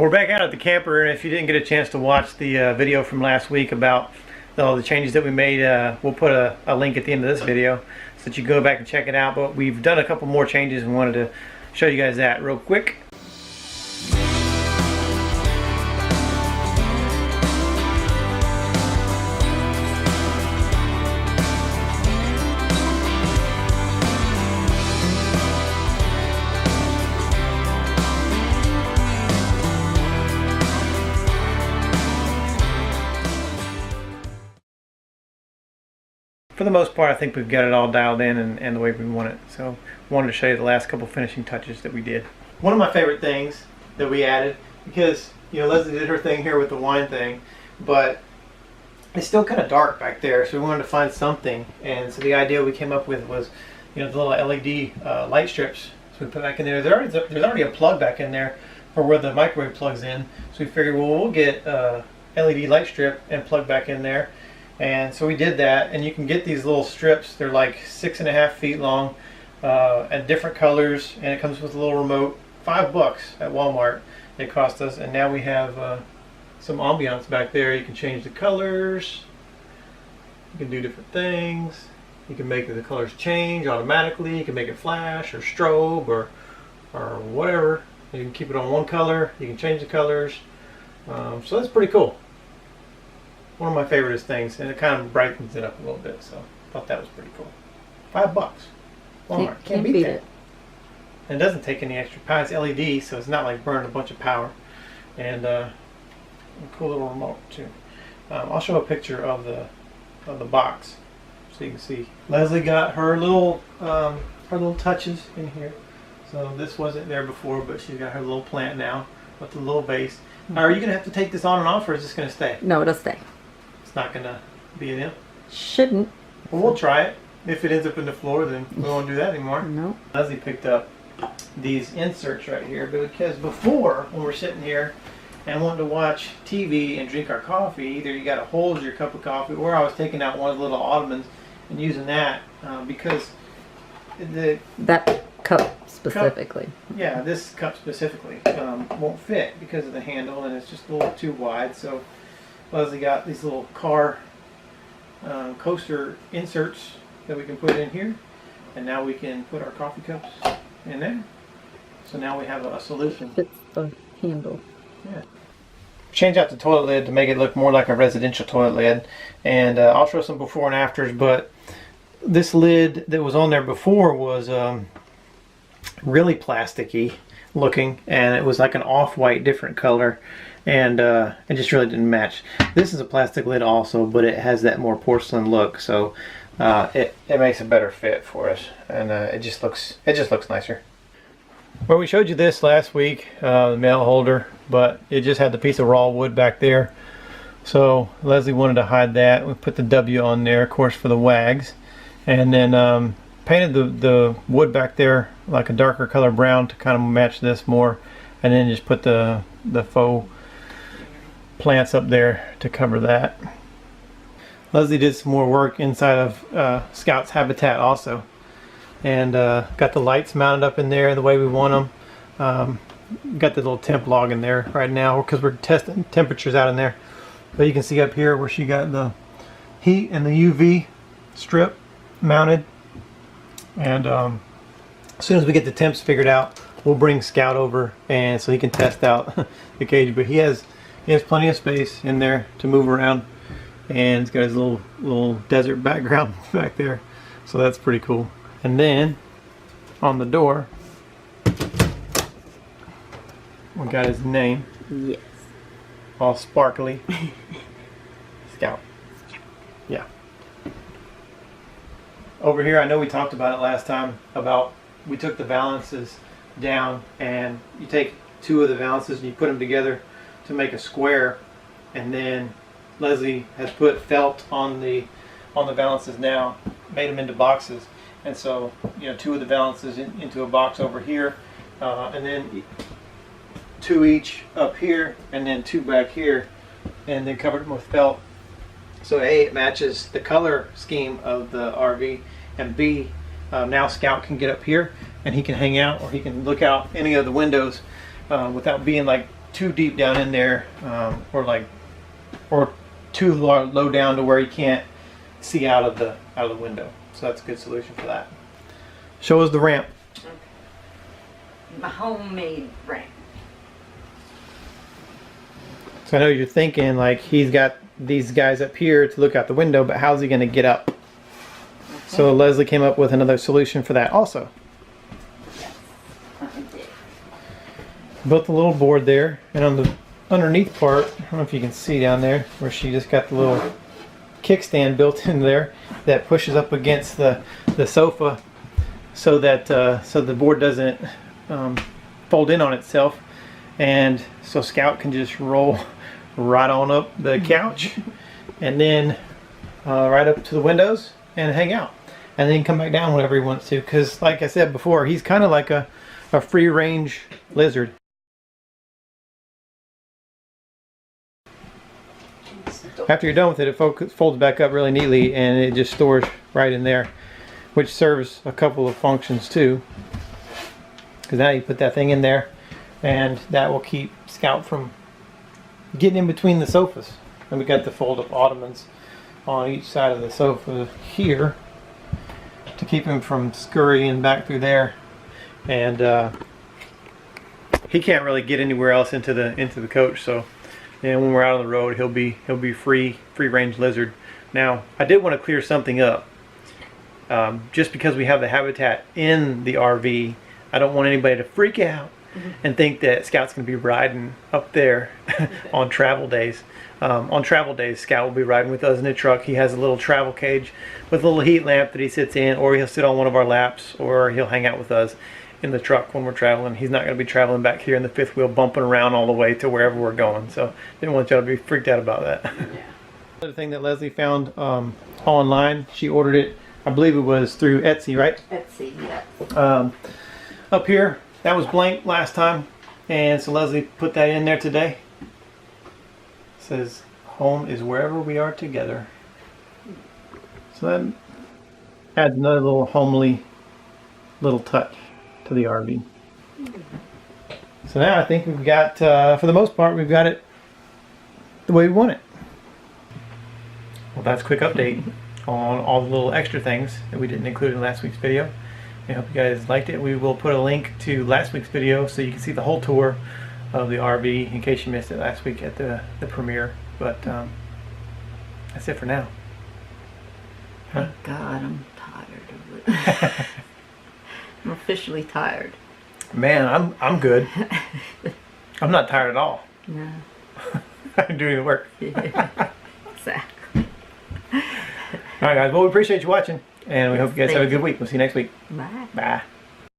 We're back out at the camper, and if you didn't get a chance to watch the video from last week about all the changes that we made, we'll put a link at the end of this video so that you go back and check it out. But we've done a couple more changes and wanted to show you guys that real quick. For the most part, I think we've got it all dialed in and the way we want it. So I wanted to show you the last couple finishing touches that we did. One of my favorite things that we added, because Leslie did her thing here with the wine thing, but it's still kind of dark back there, so we wanted to find something. And so the idea we came up with was the little LED light strips. So we put back in there. There's already a plug back in there for where the microwave plugs in. So we figured, well, we'll get a LED light strip and plug back in there. And so we did that, and you can get these little strips. They're like 6.5 feet long, and different colors, and it comes with a little remote. $5 at Walmart it cost us, and now we have some ambiance back there. You can change the colors, you can do different things, you can make the colors change automatically, you can make it flash or strobe or whatever. You can keep it on one color, you can change the colors, so that's pretty cool. One of my favorite things, and it kind of brightens it up a little bit, so I thought that was pretty cool. $5. Walmart. Can't beat that. And it doesn't take any extra power. It's LED, so it's not like burning a bunch of power. And a cool little remote too. I'll show a picture of the box so you can see. Leslie got her little touches in here. So this wasn't there before, but she's got her little plant now with the little vase. Are you gonna have to take this on and off, or is this gonna stay? No, it'll stay. It's not gonna be in it? Shouldn't. Well, we'll try it. If it ends up in the floor, then we won't do that anymore. No. Leslie picked up these inserts right here because before, when we're sitting here and wanting to watch TV and drink our coffee, either you got to hold your cup of coffee, or I was taking out one of the little ottomans and using that because that cup specifically. This cup specifically won't fit because of the handle, and it's just a little too wide. So Leslie got these little car coaster inserts that we can put in here, and now we can put our coffee cups in there. So now we have a solution. Fits the handle. Yeah. Change out the toilet lid to make it look more like a residential toilet lid, and I'll show some before and afters. But this lid that was on there before was really plasticky looking, and it was like an off-white different color, and it just really didn't match. This is a plastic lid also, but it has that more porcelain look, so it makes a better fit for us, and it just looks nicer. Well, we showed you this last week, the mail holder, but it just had the piece of raw wood back there, so Leslie wanted to hide that. We put the W on there, of course, for the Waggs, and then painted the wood back there like a darker color brown to kind of match this more, and then just put the faux plants up there to cover that. Leslie did some more work inside of Scout's habitat also, and got the lights mounted up in there the way we want them. Got the little temp log in there right now because we're testing temperatures out in there. But you can see up here where she got the heat and the UV strip mounted. And as soon as we get the temps figured out, we'll bring Scout over, and so he can test out the cage. But he has plenty of space in there to move around, and he's got his little desert background back there, so that's pretty cool. And then on the door, we got his name. Yes. All sparkly. Scout. Yeah. Over here, I know we talked about it last time, about we took the valances down, and you take two of the valances and you put them together to make a square, and then Leslie has put felt on the valances now, made them into boxes, and so two of the valances into a box over here, and then two each up here, and then two back here, and then covered them with felt. So A, it matches the color scheme of the RV, and B, now Scout can get up here and he can hang out, or he can look out any of the windows without being like too deep down in there, or too low down to where you can't see out of the window. So that's a good solution for that. Show us the ramp. Okay. My homemade ramp. So I know you're thinking like he's got these guys up here to look out the window, but how's he going to get up? Okay. So Leslie came up with another solution for that also. Yes, I did. Built a little board there, and on the underneath part, I don't know if you can see down there where she just got the little kickstand built in there that pushes up against the sofa, so that so the board doesn't fold in on itself, and so Scout can just roll right on up the couch and then right up to the windows and hang out, and then come back down whenever he wants to, because like I said before, he's kind of like a free range lizard. After you're done with it, it folds back up really neatly, and it just stores right in there, which serves a couple of functions too. Because now you put that thing in there, and that will keep Scout from getting in between the sofas. And we got the fold-up ottomans on each side of the sofa here to keep him from scurrying back through there. And he can't really get anywhere else into the coach, so. And when we're out on the road, he'll be free range lizard. Now, I did want to clear something up. Just because we have the habitat in the RV, I don't want anybody to freak out and think that Scout's going to be riding up there on travel days. On travel days, Scout will be riding with us in the truck. He has a little travel cage with a little heat lamp that he sits in, or he'll sit on one of our laps, or he'll hang out with us in the truck when we're traveling. He's not going to be traveling back here in the fifth wheel bumping around all the way to wherever we're going, so didn't want y'all to be freaked out about that. Yeah. Another thing that Leslie found online, she ordered it, I believe it was through Etsy, right? Etsy, yes. Up here, that was blank last time, and so Leslie put that in there today. It says home is wherever we are together. So that adds another little homely little touch to the RV. So now I think we've got, for the most part, we've got it the way we want it. Well, that's a quick update on all the little extra things that we didn't include in last week's video. I hope you guys liked it. We will put a link to last week's video so you can see the whole tour of the RV in case you missed it last week at the premiere. But that's it for now. Huh? Oh God, I'm tired of it. I'm officially tired. Man, I'm good. I'm not tired at all. No. I'm doing the work. Yeah, exactly. Alright guys, well we appreciate you watching, and we hope you guys have a good week. We'll see you next week. Bye. Bye.